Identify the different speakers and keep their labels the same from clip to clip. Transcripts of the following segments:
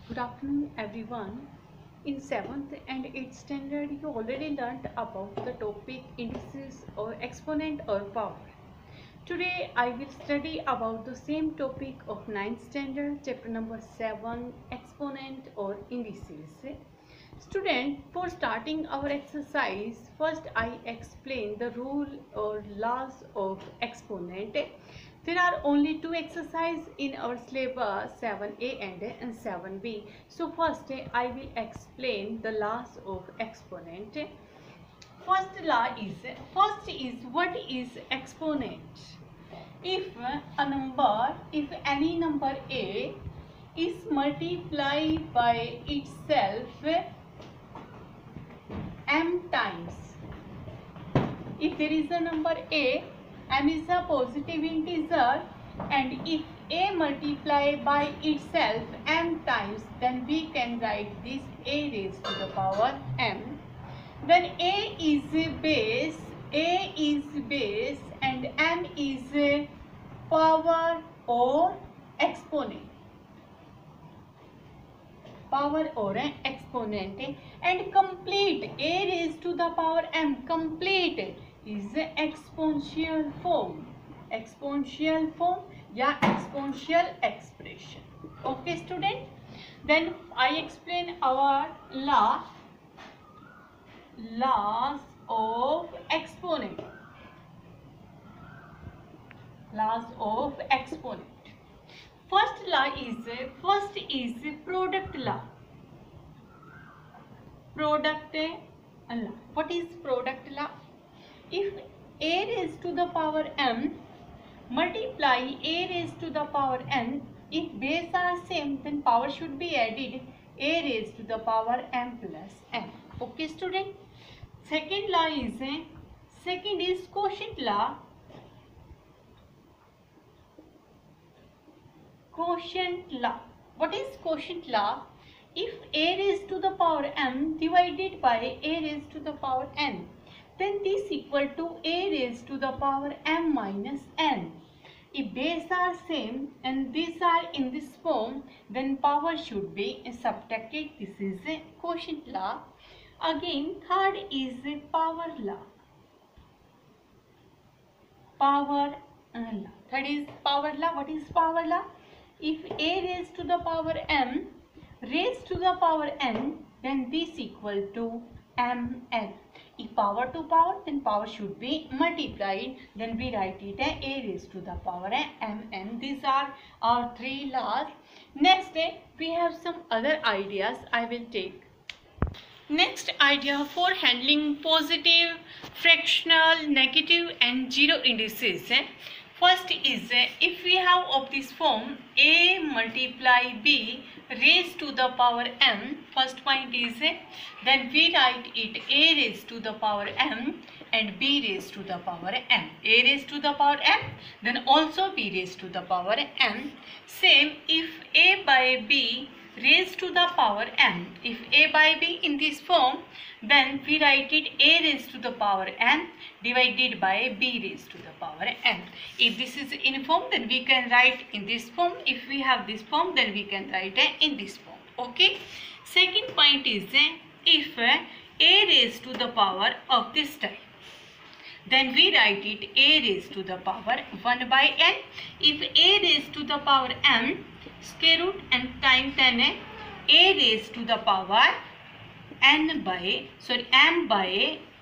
Speaker 1: Good afternoon, everyone. In 7th and 8th standard, you already learnt about the topic indices or exponent or power. Today, I will study about the same topic of 9th standard, chapter number 7, exponent or indices. Student, for starting our exercise, first I explain the rule or laws of exponent. There are only two exercises in our syllabus 7A and 7B. So first I will explain the laws of exponent. First is what is exponent? If any number A is multiplied by itself m times. If there is a number A, m is a positive integer, and if A multiplied by itself m times, then we can write this A raised to the power m. Then A is base and m is power or exponent. And complete A raised to the power m complete is exponential form या exponential expression. Okay student, then I explain our laws of exponent. First is product law. What is product law? If A raised to the power m multiply A raised to the power n, if base are same, then power should be added A raised to the power m plus n. Okay student. Second is quotient law. What is quotient law? If A raised to the power m divided by A raised to the power n, then this equal to A raised to the power m minus n. If base are same and these are in this form, then power should be subtracted. This is a quotient law. Again, third is a power law. Third is power law. What is power law? If A raised to the power m raised to the power n, then this equal to mn. If power to power, then power should be multiplied. Then we write it as A raised to the power mn. These are our three laws. Next we have some other ideas I will take. Next idea for handling positive, fractional, negative and zero indices. First is if we have of this form A multiply B raised to the power m, first point is then we write it A raised to the power m and B raised to the power m. A raised to the power m, then also B raised to the power m. Same if A by B raised to the power m. If A by B in this form, then we write it A raised to the power m divided by B raised to the power m. If this is in form, then we can write in this form. If we have this form, then we can write in this form. Okay. Second point is if A raised to the power of this type, then we write it A raised to the power 1 by n. If A raised to the power m square root and time 10 A raised to the power m by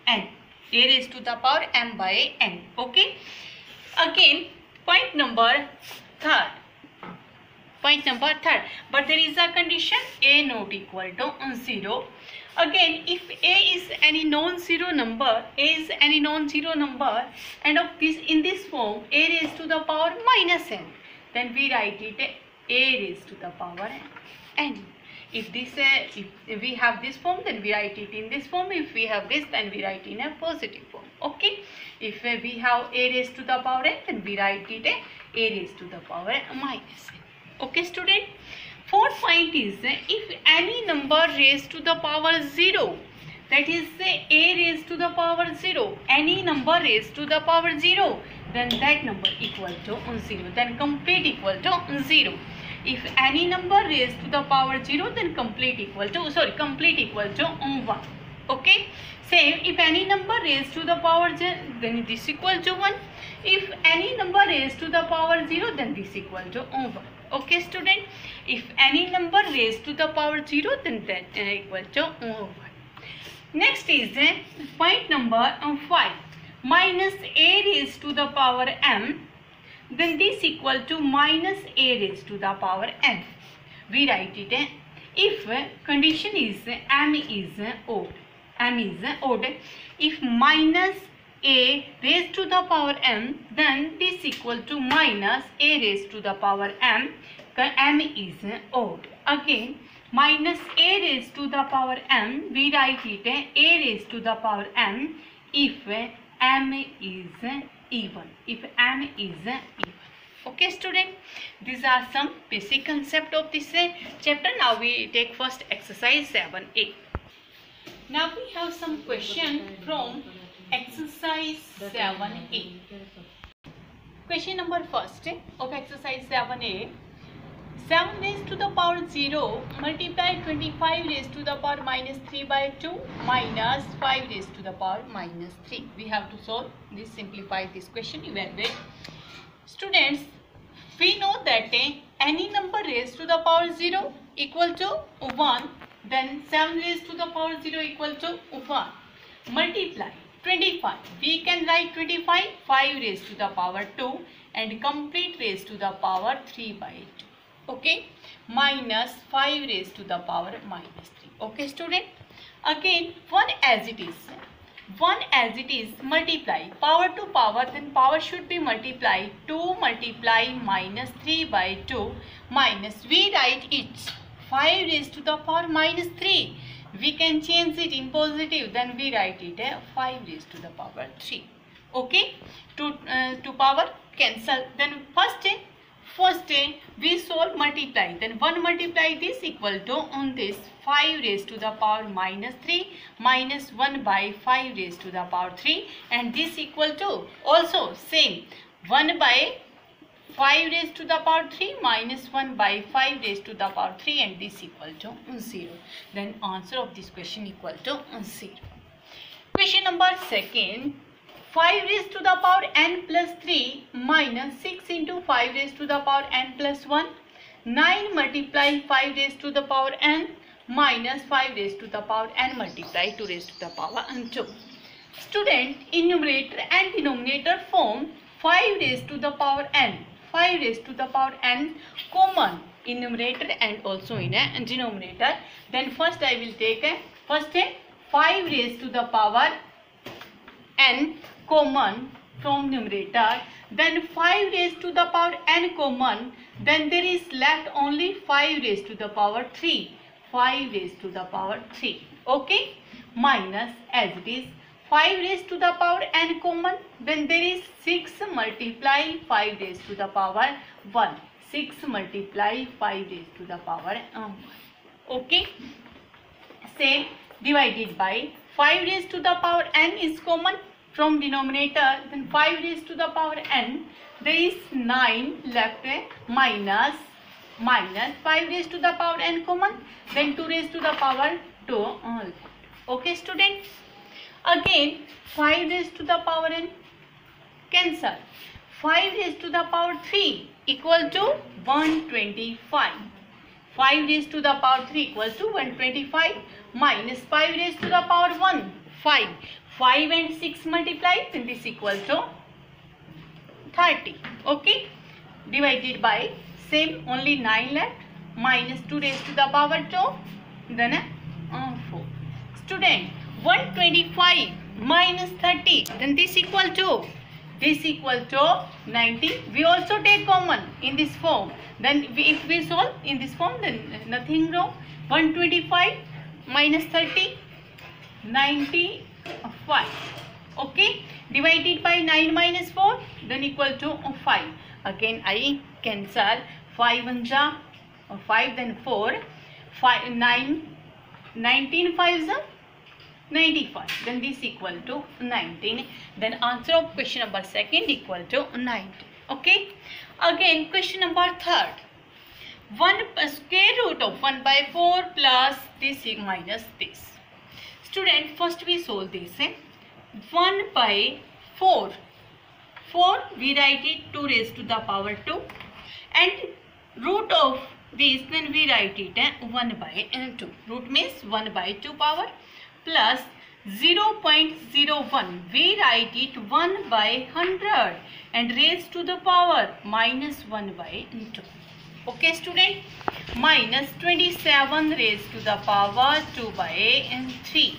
Speaker 1: n. A raised to the power m by n. Okay. Again, point number third. But there is a condition A not equal to 0. Again, if A is any non-zero number, and of this in this form A raised to the power minus n, then we write it A raised to the power n. If we have this form, then we write it in this form. If we have this, then we write in a positive form. Okay. If we have A raised to the power n, then we write it A raised to the power minus n. Okay student. Fourth point is if any number raised to the power 0, that is A raised to the power 0, any number raised to the power 0, then that number equal to 0, then complete equal to 0. If any number raised to the power 0, then complete equal to 1. Okay. Same, if any number raised to the power 0, then this equal to 1. If any number raised to the power 0, then this equal to 1. Okay student, if any number raised to the power 0, then that equal to 1. Next is point number 5. Minus a raised to the power m, then this equal to minus a raised to the power n. We write it if condition is m is odd. If minus a raised to the power m, then this equal to minus a raised to the power m. M is odd. Again, minus a raised to the power m, we write it a raised to the power m if m is even. Okay student, these are some basic concept of this chapter. Now we take first exercise 7a. Now we have some question from exercise 7a. Question number first of exercise 7a. 7 raised to the power 0 multiply 25 raised to the power minus 3 by 2 minus 5 raised to the power minus 3. We have to solve this, simplify this question, evaluate. Students, we know that any number raised to the power 0 equal to 1, then 7 raised to the power 0 equal to 1. Multiply 25. We can write 25, 5 raised to the power 2 and complete raised to the power 3 by 2. Okay, minus 5 raised to the power minus 3. Okay student, again 1 as it is, multiply power to power, then power should be multiplied. 2 multiply minus 3 by 2 minus, we write it 5 raised to the power minus 3. We can change it in positive, then we write it 5 raised to the power 3. Okay, to power cancel. Then first we solve multiply, then 1 multiply this equal to on this 5 raised to the power minus 3 minus 1 by 5 raised to the power 3, and this equal to also same 1 by 5 raised to the power 3 minus 1 by 5 raised to the power 3, and this equal to 0. Then answer of this question equal to 0. Question number second. 5 raised to the power n plus 3 minus 6 into 5 raised to the power n plus 1. 9 multiply 5 raised to the power n minus 5 raised to the power n multiply 2 raised to the power n 2. Student, in numerator and denominator form 5 raised to the power n. 5 raised to the power n common in numerator and also in a denominator. Then first I will take 5 raised to the power n common from numerator, then 5 raised to the power n common, then there is left only 5 raised to the power 3. 5 raised to the power 3. Okay, minus as it is 5 raised to the power n common, then there is 6 multiply 5 raised to the power 1. 6 multiply 5 raised to the power 1. Okay, same divided by 5 raised to the power n is common from denominator, then 5 raised to the power n, there is 9 left minus 5 raised to the power n common, then 2 raised to the power 2. Okay student, again 5 raised to the power n cancel. 5 raised to the power 3 equal to 125. 5 raised to the power 3 equal to 125 minus 5 raised to the power 1, 5. 5 and 6 multiply, then this equal to 30. Okay, divided by same only 9 left minus 2 raised to the power 2, then 4. Student, 125 minus 30, then this equal to 90. We also take common in this form, then if we solve in this form, then nothing wrong. 125 minus 30, 95. Okay, divided by 9 minus 4, then equal to 5. Again I cancel 5 1 ja 5, then 4, 5 9 19 5 ja 95, then this equal to 19. Then answer of question number second equal to 90. Okay, again question number third. Square root of 1 by 4 plus this minus this. Student, first we solve this. 1 by 4. 4 we write it 2 raised to the power 2, and root of this, then we write it 1 by 2. Root means 1 by 2 power plus 0.01. We write it 1 by 100 and raised to the power minus 1 by 2. Okay student, minus 27 raised to the power 2 by 3.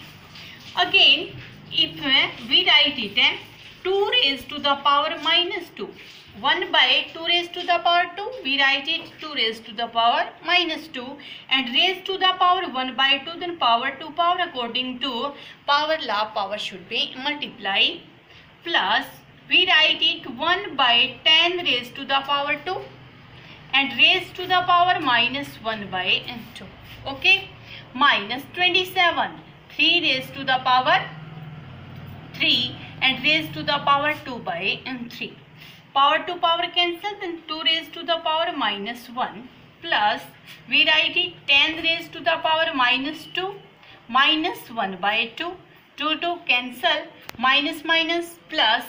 Speaker 1: Again, if we write it 2 raised to the power minus 2. 1 by 2 raised to the power 2, we write it 2 raised to the power minus 2, and raised to the power 1 by 2, then power to power, according to power law, power should be multiply, plus we write it 1 by 10 raised to the power 2 and raised to the power minus 1 by 2. Okay, minus 27, 3 raised to the power 3 and raised to the power 2 by 3. Power to power cancel, then 2 raised to the power minus 1, plus we write it 10 raised to the power minus 2 minus 1 by 2. 2 to cancel, minus minus plus,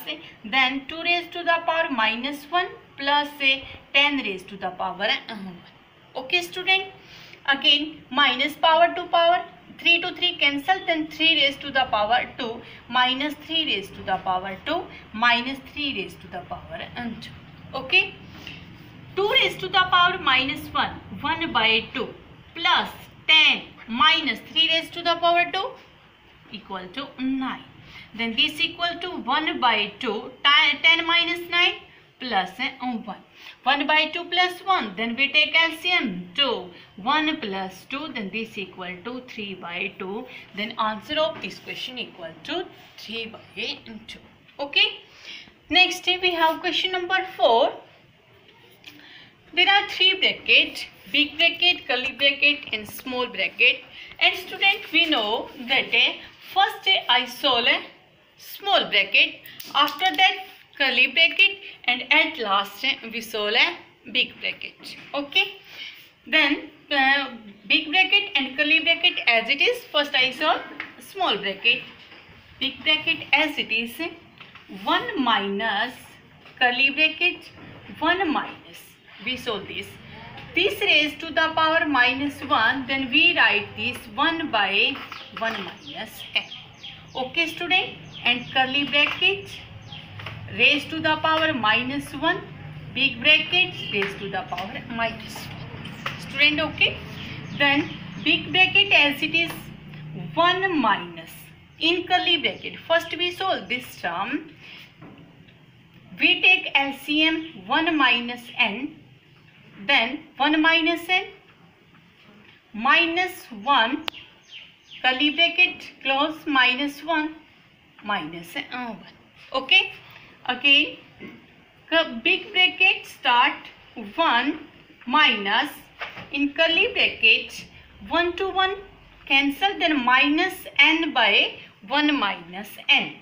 Speaker 1: then 2 raised to the power minus 1 plus 10 raised to the power 1. Okay student, again minus power to power, 3 to 3 cancel, then 3 raised to the power 2 minus 3 raised to the power 2 minus 3 raised to the power 2. Okay, 2 raised to the power minus 1, 1 by 2 plus 10 minus 3 raised to the power 2 equal to 9. Then this equal to 1 by 2, 10 minus 9 plus 1. 1 by 2 plus 1, then we take LCM 2. 1 plus 2, then this equal to 3 by 2. Then answer of this question equal to 3 by 2. Okay. Next we have question number 4. There are 3 brackets, big bracket, curly bracket and small bracket. And student, we know that first I solve a small bracket, after that curly bracket, and at last we solve a big bracket. Okay, then big bracket and curly bracket as it is. First I solve small bracket. Big bracket as it is 1 minus curly bracket 1 minus. We solve this. This raised to the power minus 1, then we write this 1 by 1 minus n. Okay student, and curly bracket raised to the power minus 1, big bracket raised to the power minus 1. Student, okay. Then big bracket as it is 1 minus. In curly bracket, first we solve this term. We take LCM 1 minus n, then 1 minus n minus 1, curly bracket close, minus 1 minus 1. Okay, again big bracket start 1 minus, in curly bracket 1 to 1 cancel, then minus n by 1 minus n,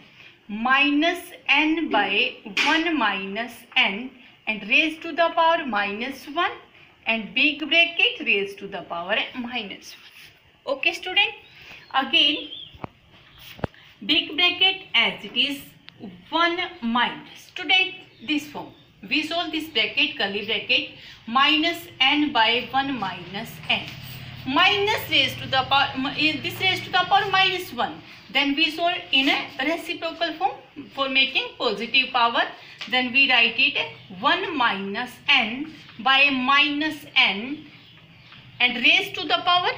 Speaker 1: minus n by 1 minus n, and raised to the power minus 1, and big bracket raised to the power minus 1. Okay student, again big bracket as it is 1 minus. Student, this form we solve this bracket, curly bracket, minus n by 1 minus n, minus raised to the power, this raised to the power minus 1, then we solve in a reciprocal form for making positive power. Then we write it 1 minus n by minus n, and raised to the power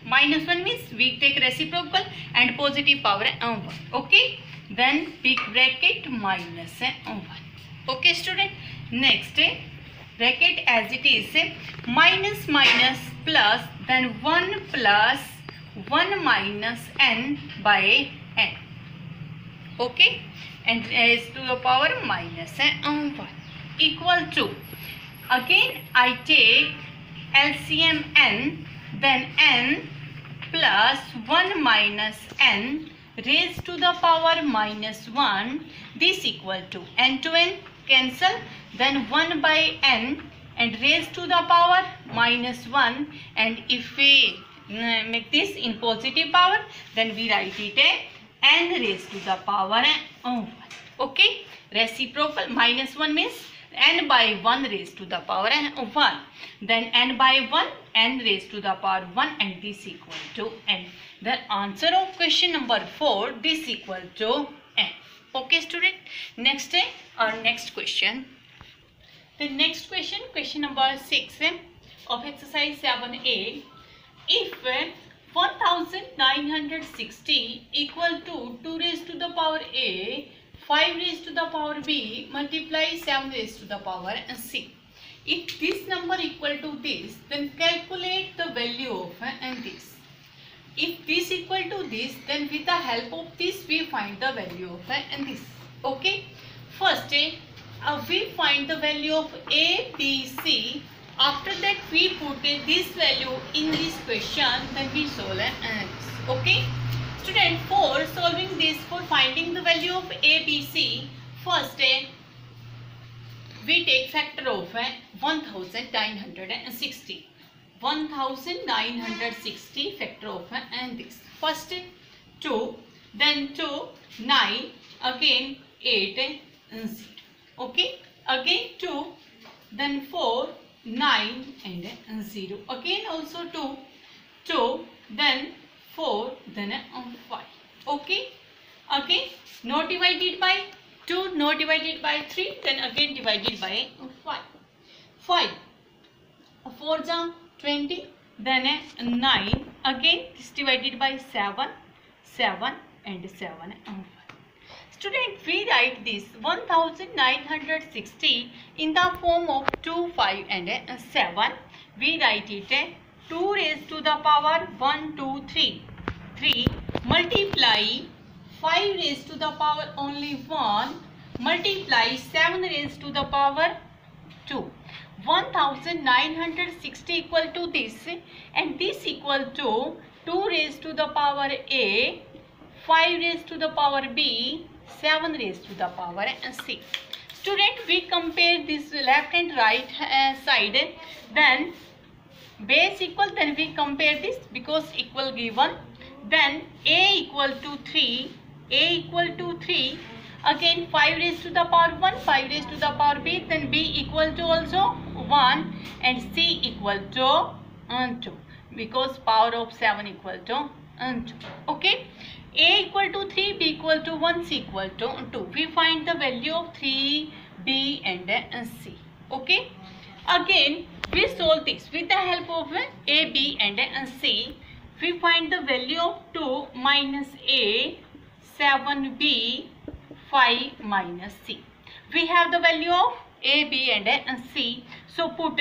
Speaker 1: minus 1 means we take reciprocal and positive power 1. Okay, then big bracket minus 1. Okay student, next bracket as it is minus minus plus, then 1 plus 1 minus n by n. Okay, and raised to the power minus 1 equal to, again I take LCM n, then n plus 1 minus n raised to the power minus 1, this equal to n to n cancel, then 1 by n and raised to the power minus 1, and if we make this in positive power, then we write it n raised to the power 1. Okay, reciprocal. Minus 1 means n by 1 raised to the power 1. Then n by 1, n raised to the power 1, and this equal to n. The answer of question number 4, this equal to n. Okay, student. Next, our next question. The next question, question number 6 of exercise 7a. If 1960 equal to 2 raised to the power a, 5 raised to the power b, multiply 7 raised to the power c. If this number equal to this, then calculate the value of this. If this equal to this, then with the help of this we find the value of this. Okay. First, we find the value of a, b, c. After that we put this value in this question, then we solve this. Okay. Student, for solving this, for finding the value of a, b, c, first we take factor of 1960. 1960 factor of this. First 2, then 2, 9, again 8, 0. Okay, again 2, then 4, 9 and 0. Again also 2, 2, then 4, then 5. Okay, again not divided by 2, not divided by 3, then again divided by 5. 5, 4 is 20, then 9, again this divided by 7, 7 and 7 and 5. Student, we write this 1960 in the form of 2, 5 and 7. We write it 2 raised to the power 1, 2, 3. 3 multiply 5 raised to the power only 1, multiply 7 raised to the power 2. 1960 equal to this, and this equal to 2 raised to the power a, 5 raised to the power b, 7 raised to the power c. Student, we compare this left and right side, then base equal, then we compare this because equal given, then a equal to 3, a equal to 3, again 5 raised to the power 1, 5 raised to the power b, then b equal to also 1 and c equal to 2 because power of 7 equal to 2. Okay, a equal to 3, b equal to 1, c equal to 2. We find the value of 3, b and c. Okay, again we solve this with the help of a, b and c. We find the value of 2 minus a, 7b, 5 minus c. We have the value of a, b and c. So put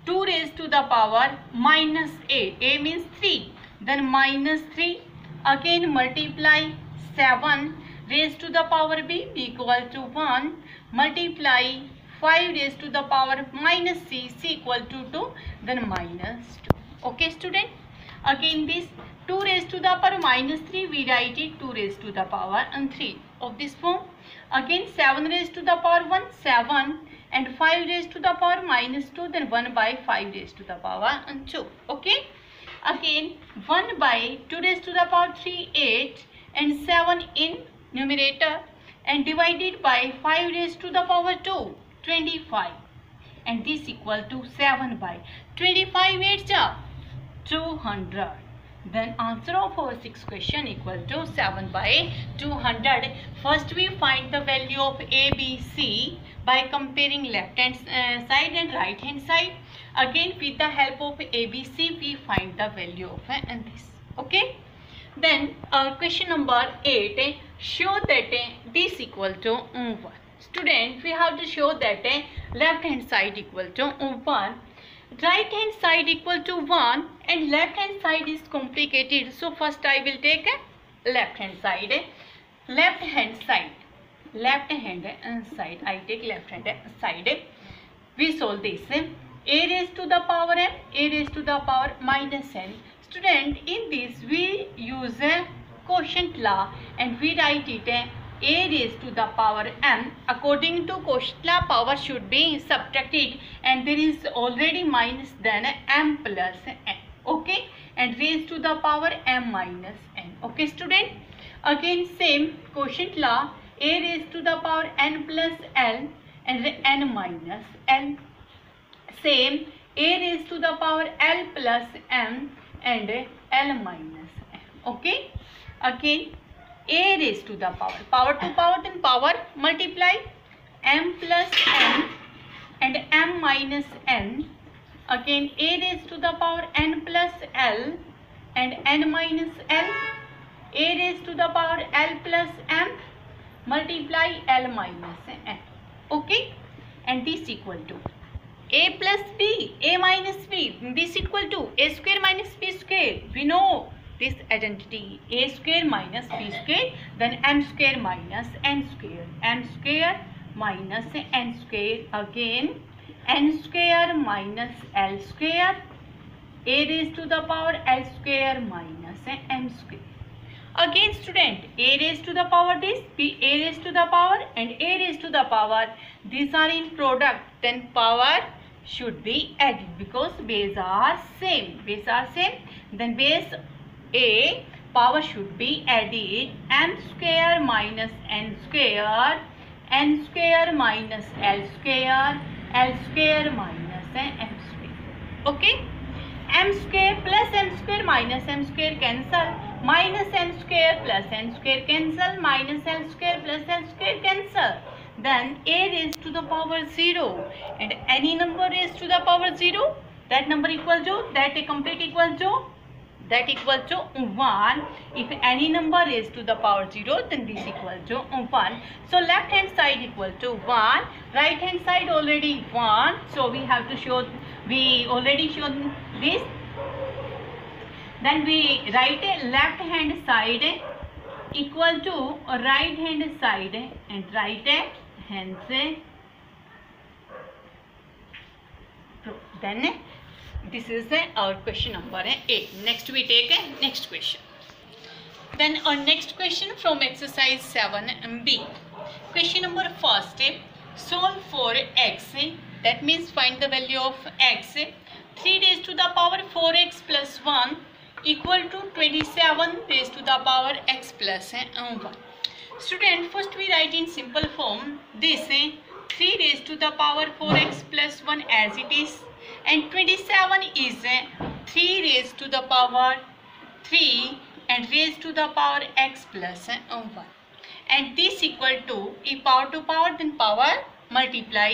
Speaker 1: 2 raised to the power minus a means 3, then minus 3, again multiply 7 raised to the power b, b equal to 1, multiply 5 raised to the power minus c, c equal to 2, then minus 2. Okay, student, again this 2 raised to the power minus 3, we write it 2 raised to the power 3 of this form. Again 7 raised to the power 1, 7, and 5 raised to the power minus 2, then 1 by 5 raised to the power 2. Okay, again 1 by 2 raised to the power 3, 8, and 7 in numerator, and divided by 5 raised to the power 2, 25, and this equal to 7 by 25, 8 200. Then answer of our sixth question equal to 7 by 200. First we find the value of a, b, c by comparing left hand side and right hand side. Again with the help of a, b, c we find the value of this. Okay. Then question number 8, show that this equal to 1. Student, we have to show that left hand side equal to 1. Right hand side equal to 1 and left hand side is complicated. So first I will take left hand side. Left hand side. I take left hand side. We solve this. A raised to the power n, a raised to the power minus n. Student, in this we use a quotient law and we write it a raised to the power m, according to Cauchy power should be subtracted, and there is already minus then m plus n. Okay, and raised to the power m minus n. Okay student, again same quotient law, a raised to the power n plus l and n minus l. Same, a raised to the power l plus m and l minus m. Okay, again a raised to the power to power, then power multiply m plus n and m minus n. Again a raised to the power n plus l and n minus l. A raised to the power l plus m multiply l minus n. Okay, and this equal to a plus b, a minus b, this equal to a square minus b square. We know this identity, a square minus b square, then m square minus n square, m square minus n square, again n square minus l square, a raised to the power l square minus n square. Again student, a raised to the power this, b a raised to the power and a raised to the power, these are in product, then power should be added because base are same, then base a power should be added, m square minus n square minus l square minus m square. Okay, m square plus m square minus m square cancel, minus m square plus n square cancel, minus l square plus l square cancel. Then a raised to the power 0 and any number raised to the power 0, that number equal to, that complete equal to, that equal to 1. If any number raised to the power 0, then this equal to 1. So left hand side equal to 1, right hand side already 1. So we have to show, we already shown this. Then we write left hand side equal to right hand side and right hand side. Then this is our question number 8. Next we take next question. Then our next question from exercise 7b. Question number first, solve for x, that means find the value of x. 3 raised to the power 4x plus 1 equal to 27 raised to the power x plus 1. Student, first we write in simple form this 3 raised to the power 4x plus 1 as it is, and 27 is 3 raised to the power 3 and raised to the power x plus 1, and this equal to, if power to power then power multiply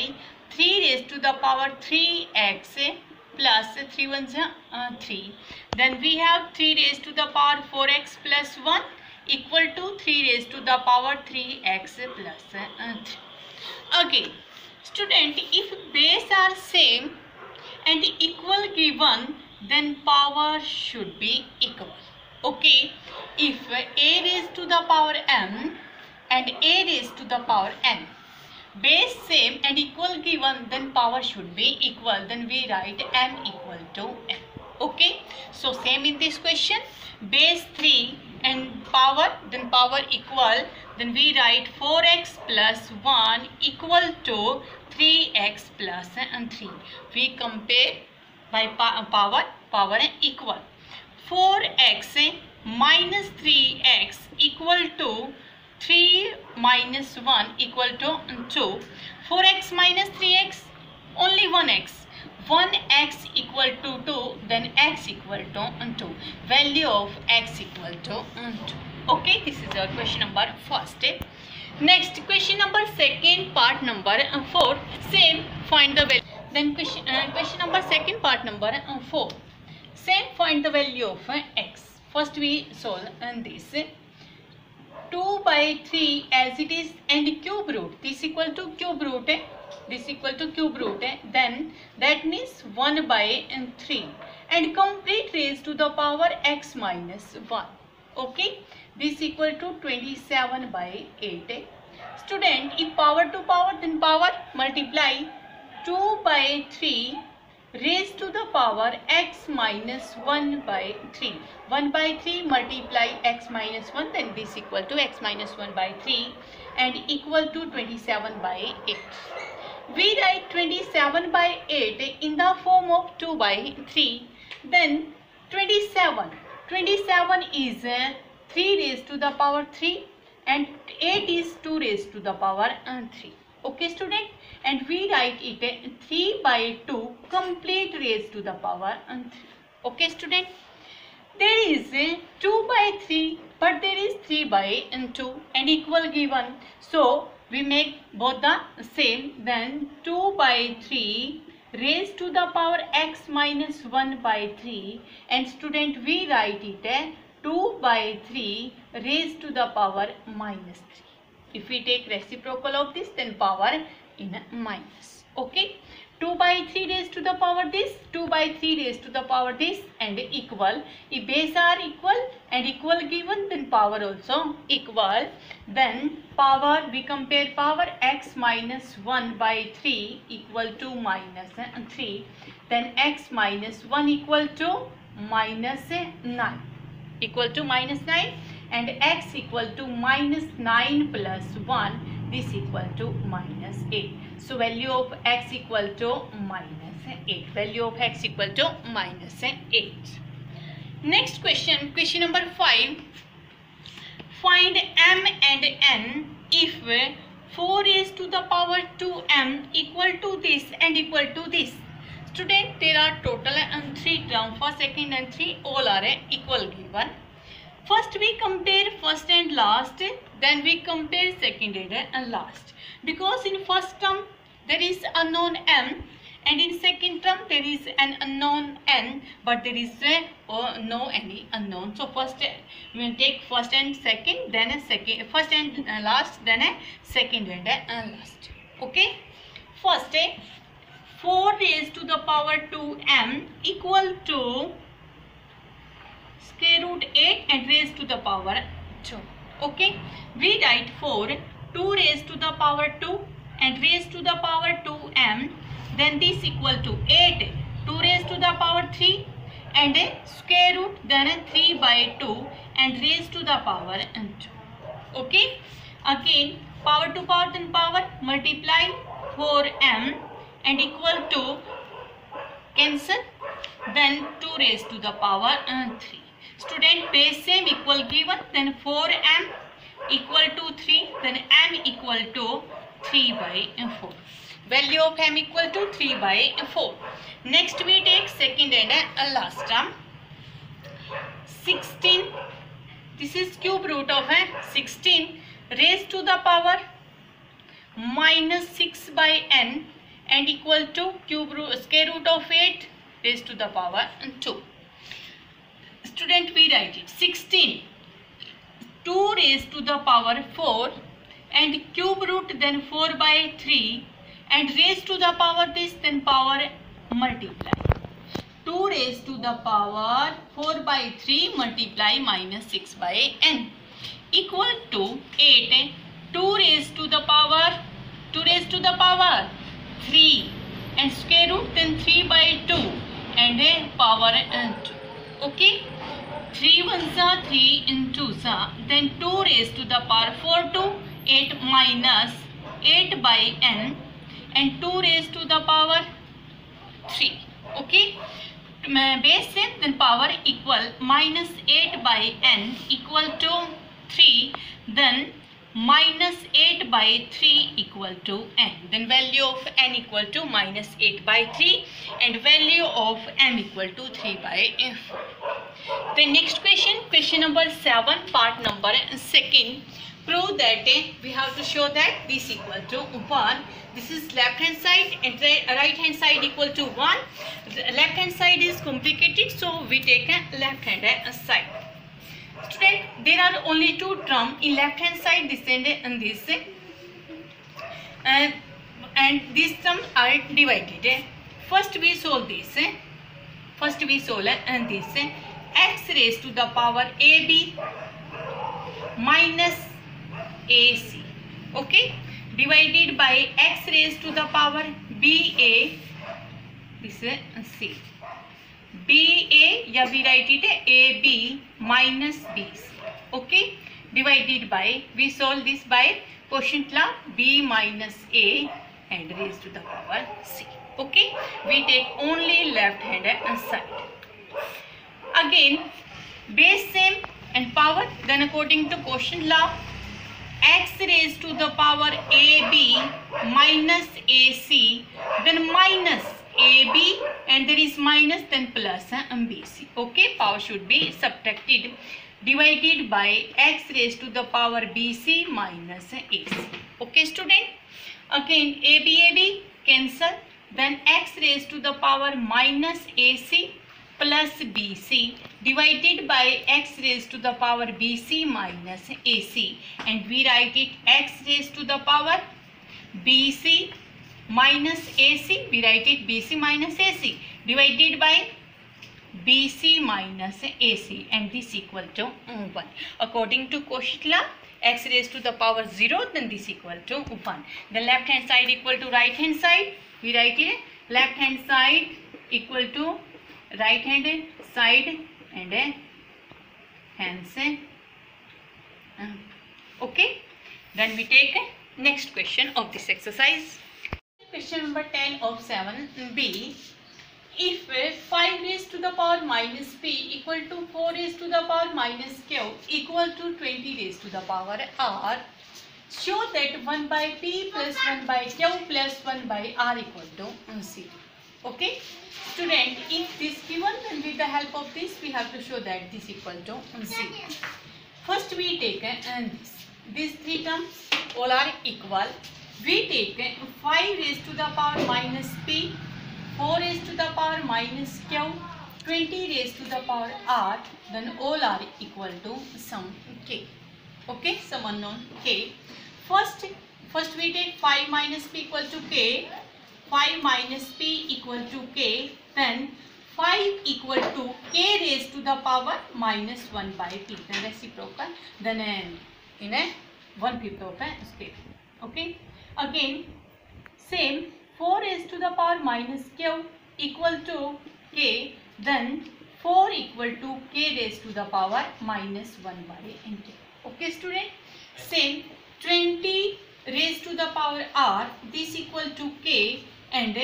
Speaker 1: 3 raised to the power 3x plus 3 ones 3, then we have 3 raised to the power 4x plus 1 equal to 3 raised to the power 3x plus 3. Again student, if base are same and equal given, then power should be equal. Okay, if a raised to the power m and a raised to the power n, base same and equal given, then power should be equal, then we write m equal to n. Okay, so same in this question, base 3 and power, then power equal, then we write 4x plus 1 equal to 3x plus 3. We compare by power equal. 4x minus 3x equal to 3 minus 1 equal to 2. 4x minus 3x, only 1x. 1x equal to 2, then x equal to 2. Value of x equal to 2. Okay, this is our question number first. Next question number second, part number 4. Same, find the value. Then question number second, part number 4. Same, find the value of x. First we solve this. 2 by 3 as it is and cube root, this equal to cube root, this equal to cube root, then that means 1 by 3 and complete raised to the power x minus 1. Okay, this equal to 27 by 8. Student, if power to power, then power multiply 2 by 3 raised to the power x minus 1 by 3. 1 by 3 multiply x minus 1, then this equal to x minus 1 by 3 and equal to 27 by 8. We write 27 by 8 in the form of 2 by 3. Then 27 is 3 raised to the power 3 and 8 is 2 raised to the power 3. Okay student, and we write it 3 by 2 complete raised to the power 3. Okay student, there is 2 by 3 but there is 3 by 2 and equal given, so we make both the same. Then 2 by 3 raised to the power x minus 1 by 3, and student we write it 2 by 3 raised to the power minus 3. If we take reciprocal of this, then power in minus. Okay, 2 by 3 raised to the power this, 2 by 3 raised to the power this, and equal. If base are equal and equal given, then power also equal. Then power, we compare power x minus 1 by 3 equal to minus 3. Then x minus 1 equal to minus 9. Equal to minus 9, and x equal to minus 9 plus 1, this equal to minus 8. So value of x equal to minus 8. Value of x equal to minus 8. Next question, question number 5. Find m and n if 4 raised to the power 2m equal to this and equal to this. Student, there are total 3 terms, first, second and 3, all are equal given. First we compare first and last, then we compare second and last. Because in first term there is unknown m and in second term there is an unknown n, but there is no any unknown. So first we will take first and second, then a second, first and last, then a second and last. Okay, first 4 raised to the power 2m equal to square root 8 and raised to the power 2. Okay, we write 4, 2 raised to the power 2 and raised to the power 2m, then this equal to 8, 2 raised to the power 3 and square root, then 3 by 2 and raised to the power 2. Okay, again power to power, then power, multiply 4m and equal to cancel, then 2 raised to the power 3. Student, base same equal given, then 4m equal to 3, then m equal to 3 by 4. Value of m equal to 3 by 4. Next we take second and last term. 16, this is cube root of 16 raised to the power minus 6 by n and equal to square root of 8 raised to the power 2. Student, we write it 16, 2 raised to the power 4 and cube root, then 4 by 3 and raised to the power this, then power multiply. 2 raised to the power 4 by 3 multiply minus 6 by n equal to 8, 2 raised to the power 3 and square root, then 3 by 2 and a power 2. Okay, 3 ones are 3 in 2s are, then 2 raised to the power 4 to 8 minus 8 by n and 2 raised to the power 3. Okay, base same, then power equal minus 8 by n equal to 3, then minus 8 by 3 equal to n. Then value of n equal to minus 8 by 3 and value of m equal to 3 by 4. The next question, question number 7, part number 2. Prove that we have to show that this equal to 1. This is left hand side and right hand side equal to 1. Left hand side is complicated, so we take a left hand side. Student, there are only 2 terms in left hand side, this and this, and these terms are divided. First we solve this. First we solve and this x raised to the power ab minus ac. Okay, divided by x raised to the power ba, this is C. BA या we write it AB minus BC. Okay, divided by, we solve this by quotient law, B minus A and raised to the power C. Okay, we take only left hand side. Again base same and power, then according to quotient law, x raised to the power AB minus AC, then minus AB and there is minus, then plus BC. Okay, power should be subtracted, divided by x raised to the power BC minus AC. Okay student, again AB cancel, then x raised to the power minus AC plus BC divided by x raised to the power BC minus AC, and we write it x raised to the power BC minus AC, we write it BC minus AC divided by BC minus AC, and this equal to 1. According to quotient law, x raised to the power 0, then this equal to 1. The left hand side equal to right hand side, we write it left hand side equal to right hand side and hands. Okay, then we take next question of this exercise. Question number 10 of 7b. If 5 raised to the power minus p equal to 4 raised to the power minus q equal to 20 raised to the power r, show that 1 by p plus 1 by q plus 1 by r equal to 0. Okay student, if this given, then with the help of this we have to show that this equal to 0. First we take these three terms all are equal. We take 5 raised to the power minus p, 4 raised to the power minus q, 20 raised to the power r, then all are equal to some k. Okay, some unknown k. First we take 5 minus p equal to k, 5 minus p equal to k, then 5 equal to k raised to the power minus 1 by p, then reciprocal, then in a 1/5 of a square. Okay, again same 4 raised to the power minus q equal to k, then 4 equal to k raised to the power minus 1 by k. Okay student, same 20 raised to the power r, this equal to k, and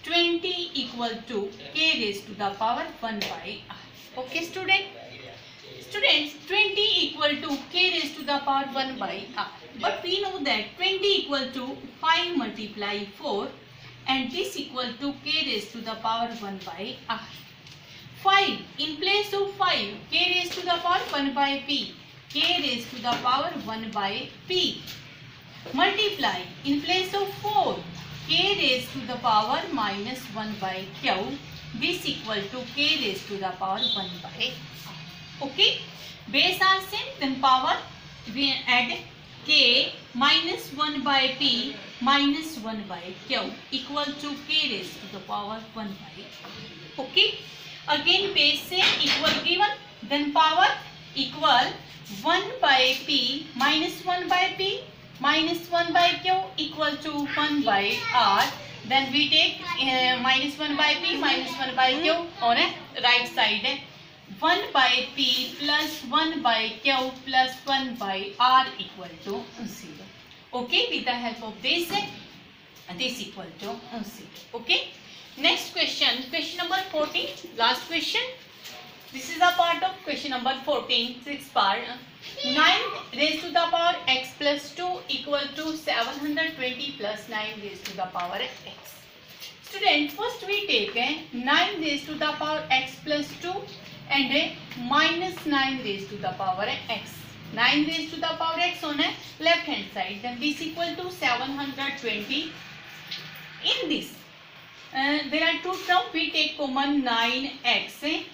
Speaker 1: 20 equal to k raised to the power 1 by r. Okay students, 20 equal to k raised to the power 1 by r, but we know that 20 equal to 5 multiply 4, and this equal to k raised to the power 1 by r. 5 in place of 5, k raised to the power 1 by p, k raised to the power 1 by p, multiply in place of 4, k raised to the power minus 1 by q, this equal to k raised to the power 1 by r. Okay, base are same, then power we add k minus 1 by p minus 1 by q equal to k raised to the power 1 by r. Okay, again base same, equal given, then power equal 1 by p minus 1 by p minus 1 by q equal to 1 by r, then we take minus 1 by p minus 1 by q on a right side, 1 by p plus 1 by q plus 1 by r equal to 0. Okay, with the help of this equal to 0. Okay, next question, question number 14, last question. This is a part of question number 14, 6th part. 9 raised to the power x plus 2 equal to 720 plus 9 raised to the power x. Student, first we take 9 raised to the power x plus 2 and minus 9 raised to the power x. 9 raised to the power x on a left hand side, then this equal to 720. In this there are two terms, we take common 9x.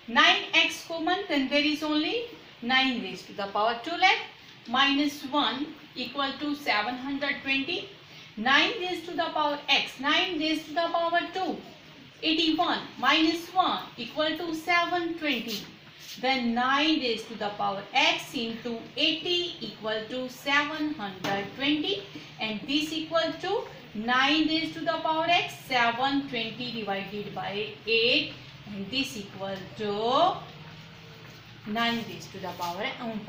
Speaker 1: 9x common, then there is only 9 raised to the power 2 left, minus 1 equal to 720. 9 raised to the power x, 9 raised to the power 2, 81, minus 1 equal to 720. Then 9 raised to the power x into 80 equal to 720, and this equal to 9 raised to the power x, 720 divided by 8, and this equal to 9 raised to the power 1.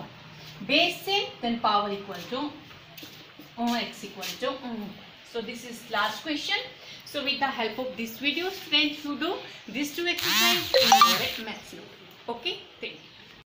Speaker 1: Base same, then power equal to x equal to 1. So this is last question. So with the help of this video, students, you do these two exercises in your maths. Okay, thank you.